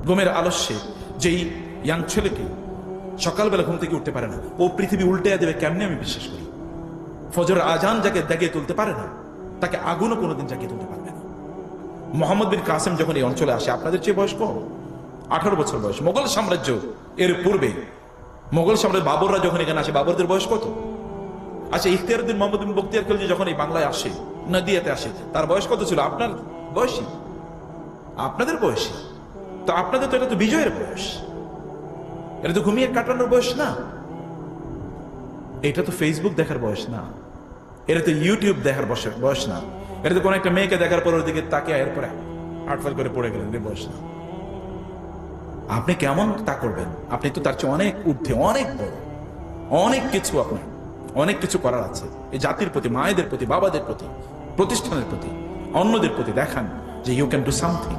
ঘুমের আলস্যে যেই ইয়াং ছেলেকে সকালবেলা ঘুম থেকে উঠতে পারে না, ও পৃথিবী উল্টে দেবে কেমনে আমি বিশ্বাস করি। ফজর আজান যাকে জাগিয়ে তুলতে পারে না, তাকে আগুনও কোনোদিন জাগিয়ে তুলতে পারবে না। মোহাম্মদ বিন কাসেম যখন এই অঞ্চলে আসে, আপনাদের চেয়ে বয়স কম, 18 বছর বয়স। মোগল সাম্রাজ্য এর পূর্বে মোগল সাম্রাজ্য বাবররা যখন এখানে আসে, বাবরদের বয়স কত? আচ্ছা, ইখতিয়ারউদ্দিন মোহাম্মদ বিন বখতিয়ার খলজি যখন এই বাংলায় আসে, নদিয়াতে আসে, তার বয়স কত ছিল? আপনার বয়সী, আপনাদের বয়সী। তো আপনাদের তো এটা তো বিজয়ের বয়স, এটা তো ঘুমিয়ে কাটানোর বয়স না, এটা তো ফেসবুক দেখার বয়স না, এটা তো ইউটিউব দেখার বয়স না, এটা তো কোনো একটা মেয়েকে দেখার পর ওর দিকে তাকে এরপরে আটফাল করে পড়ে গেলেন, বয়স না। আপনি কেমন তা করবেন? আপনি তো তার চেয়ে অনেক ঊর্ধ্বে, অনেক বড়, অনেক কিছু, আপনার অনেক কিছু করার আছে। এই জাতির প্রতি, মায়েদের প্রতি, বাবাদের প্রতি, প্রতিষ্ঠানের প্রতি, অন্যদের প্রতি দেখান যে ইউ ক্যান ডু সামথিং।